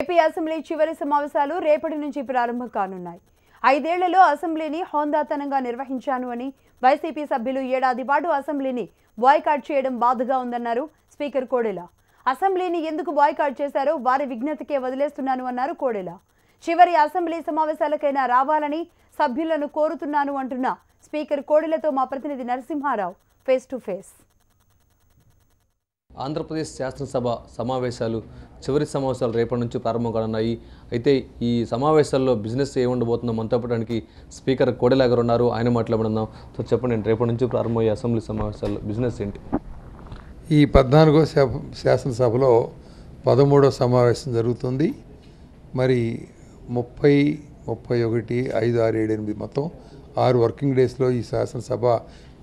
AP assembly చివరి సమావేశాలు రేపటి నుంచి ప్రారంభం కానున్నాయి. 5 ఏళ్లలో అసెంబ్లీని హోందాతనంగా నిర్వహించాను అని వైసీపీ సభ్యులు ఏడాది పాటు అసెంబ్లీని బాయ్కాట్ చేయడం బాధగా ఉందన్నారు స్పీకర్ కోడెల. అసెంబ్లీని ఎందుకు బాయ్కాట్ చేశారో వారి విజ్ఞతకే వదిలేస్తున్నాను అన్నారు కోడెల. చివరి అసెంబ్లీ సమావేశాలకైనా రావాలని సభ్యులను కోరుతున్నాను అంటున్న స్పీకర్ కోడెలతో మా ప్రతినిధి Narasimha Rao face to face. Andhra Pradesh శాసనసభ సమావేశాలు చివరి సమావేశాలు రేపటి నుంచి ప్రారంభం కానున్నాయి. అయితే ఈ సమావేశాల్లో బిజినెస్ ఏముండబోతుందో మనతో చెప్పడానికి స్పీకర్ కోడెల గారు ఉన్నారు. ఆయన మాట్లాడుకుందాం. సో చెప్పండి, రేపటి నుంచి ప్రారంభమయ్యే అసెంబ్లీ సమావేశాల్లో బిజినెస్ ఏంటి? ఈ 14వ శాసనసభలో 13వ సమావేశం జరుగుతుంది. మరి 30, 31, 5, 6, 7, 8 మొత్తం 6 వర్కింగ్ డేస్లో ఈ శాసనసభ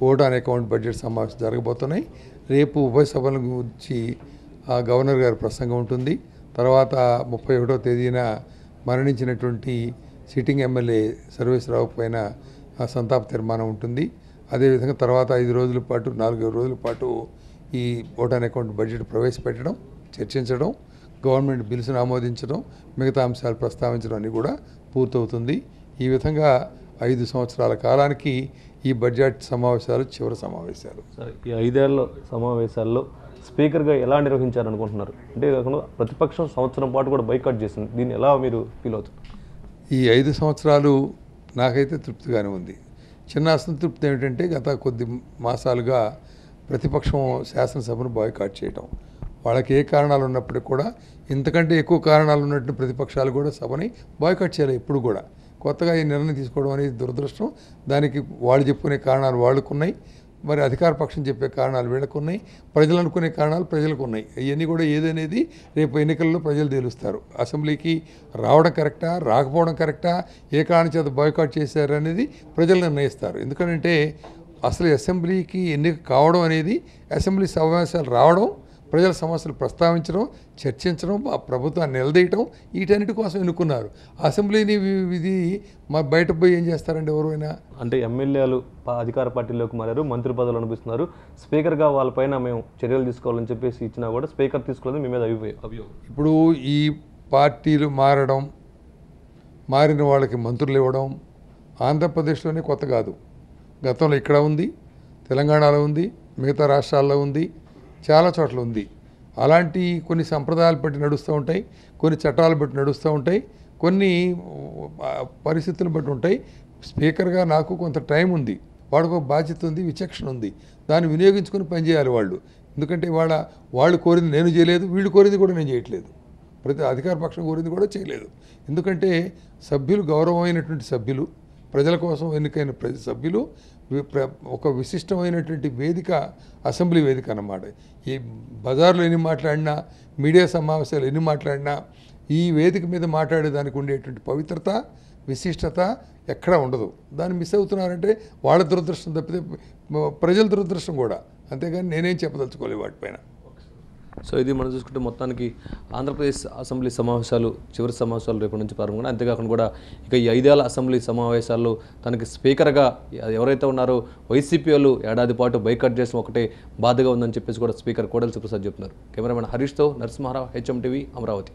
ఓట్ ఆన్ అకౌంట్ బడ్జెట్ సమావేశం జరగబోతున్నాయి. రేపు ఉభయ సభల గురించి గవర్నర్ గారి ప్రసంగం ఉంటుంది. తర్వాత 31వ తేదీన మరణించినటువంటి సిట్టింగ్ ఎమ్మెల్యే సర్వేశ్వరరావు పైన సంతాప తీర్మానం ఉంటుంది. అదేవిధంగా తర్వాత 5 రోజుల పాటు 4 రోజుల పాటు ఈ ఓట్ ఆన్ అకౌంట్ బడ్జెట్ ప్రవేశపెట్టడం, చర్చించడం, గవర్నమెంట్ బిల్స్ను ఆమోదించడం, మిగతా అంశాలు ప్రస్తావించడం అన్నీ కూడా పూర్తవుతుంది. ఈ విధంగా 5 సంవత్సరాల కాలానికి ఈ బడ్జెట్ సమావేశాలు చివరి సమావేశాలు. సరే, ఈ 5 ఏళ్ల సమావేశాల్లో స్పీకర్గా ఎలా నిర్వహించారనుకుంటున్నారు? అంటే కాకుండా ప్రతిపక్షం సంవత్సరం పాటు కూడా బైకాట్ చేసింది. దీన్ని ఎలా మీరు ఫీల్ అవుతారు? ఈ 5 సంవత్సరాలు నాకైతే తృప్తిగానే ఉంది. చిన్న అసంతృప్తి ఏమిటంటే గత కొద్ది మాసాలుగా ప్రతిపక్షం శాసనసభను బాయ్కాట్ చేయడం. వాళ్ళకి ఏ కారణాలు ఉన్నప్పటికీ కూడా ఇంతకంటే ఎక్కువ కారణాలు ఉన్నట్టు ప్రతిపక్షాలు కూడా సభని బాయ్కాట్ చేయాలి. ఎప్పుడు కూడా కొత్తగా ఈ నిర్ణయం తీసుకోవడం అనేది దురదృష్టం. దానికి వాళ్ళు చెప్పుకునే కారణాలు వాళ్ళకున్నాయి, మరి అధికార పక్షం చెప్పే కారణాలు వీళ్ళకున్నాయి, ప్రజలు అనుకునే కారణాలు ప్రజలకు ఉన్నాయి. ఇవన్నీ కూడా ఏదనేది రేపు ఎన్నికల్లో ప్రజలు తేలుస్తారు. అసెంబ్లీకి రావడం కరెక్టా, రాకపోవడం కరెక్టా, ఏ కారణం చేత బాయ్కాట్ చేశారు అనేది ప్రజలు నిర్ణయిస్తారు. ఎందుకంటే అసలు అసెంబ్లీకి ఎన్నిక కావడం అనేది అసెంబ్లీ సమావేశాలు రావడం, ప్రజల సమస్యలు ప్రస్తావించడం, చర్చించడం, ఆ ప్రభుత్వాన్ని నిలదీయటం, వీటన్నిటి కోసం ఎన్నుకున్నారు. అసెంబ్లీని ఇది బయట పోయి ఏం చేస్తారండి ఎవరైనా? అంటే ఎమ్మెల్యేలు అధికార పార్టీలోకి మారారు, మంత్రి పదవులు అనిపిస్తున్నారు. స్పీకర్గా వాళ్ళపైన మేము చర్యలు తీసుకోవాలని చెప్పేసి ఇచ్చినా కూడా స్పీకర్ తీసుకోలేదు, మీ మీద అభియోగం. ఇప్పుడు ఈ పార్టీలు మారడం, మారిన వాళ్ళకి మంత్రులు ఇవ్వడం ఆంధ్రప్రదేశ్లోనే కొత్త కాదు. గతంలో ఇక్కడ ఉంది, తెలంగాణలో ఉంది, మిగతా రాష్ట్రాల్లో ఉంది, చాలా చోట్ల ఉంది. అలాంటి కొన్ని సంప్రదాయాలు బట్టి నడుస్తూ ఉంటాయి, కొన్ని చట్టాలు బట్టి నడుస్తూ ఉంటాయి, కొన్ని పరిస్థితులను బట్టి ఉంటాయి. స్పీకర్గా నాకు కొంత టైం ఉంది, వాడికి ఒక బాధ్యత ఉంది, విచక్షణ ఉంది. దాన్ని వినియోగించుకొని పనిచేయాలి వాళ్ళు. ఎందుకంటే వాళ్ళు కోరింది నేను చేయలేదు, వీళ్ళు కోరింది కూడా నేను చేయట్లేదు, ప్రతి అధికార పక్షం కోరింది కూడా చేయలేదు. ఎందుకంటే సభ్యులు గౌరవమైనటువంటి సభ్యులు, ప్రజల కోసం ఎన్నికైన సభ్యులు, ఒక విశిష్టమైనటువంటి వేదిక అసెంబ్లీ వేదిక అన్నమాట. ఈ బజార్లో ఎన్ని మాట్లాడినా, మీడియా సమావేశాలు ఎన్ని మాట్లాడినా, ఈ వేదిక మీద మాట్లాడేదానికి ఉండేటువంటి పవిత్రత, విశిష్టత ఎక్కడా ఉండదు. దాన్ని మిస్ అవుతున్నారంటే వాళ్ళ దురదృష్టం తప్పితే ప్రజల దురదృష్టం కూడా. అంతేగాని నేనేం చెప్పదలుచుకోలేదు వాటిపైన. సో ఇది మనం చూసుకుంటే మొత్తానికి ఆంధ్రప్రదేశ్ అసెంబ్లీ సమావేశాలు చివరి సమావేశాలు రేపటి నుంచి ప్రారంభం. అంతేకాకుండా కూడా ఇక ఈ 5 ఏళ్ల అసెంబ్లీ సమావేశాల్లో తనకి స్పీకర్గా ఎవరైతే ఉన్నారో వైసీపీ వాళ్ళు ఏడాది పాటు బైకాట్ చేసిన ఒకటే బాధగా ఉందని చెప్పేసి కూడా స్పీకర్ కోడెల శివప్రసాద్ చెప్తున్నారు. కెమెరామెన్ హరీష్తో నరసింహారావు, HM TV, అమరావతి.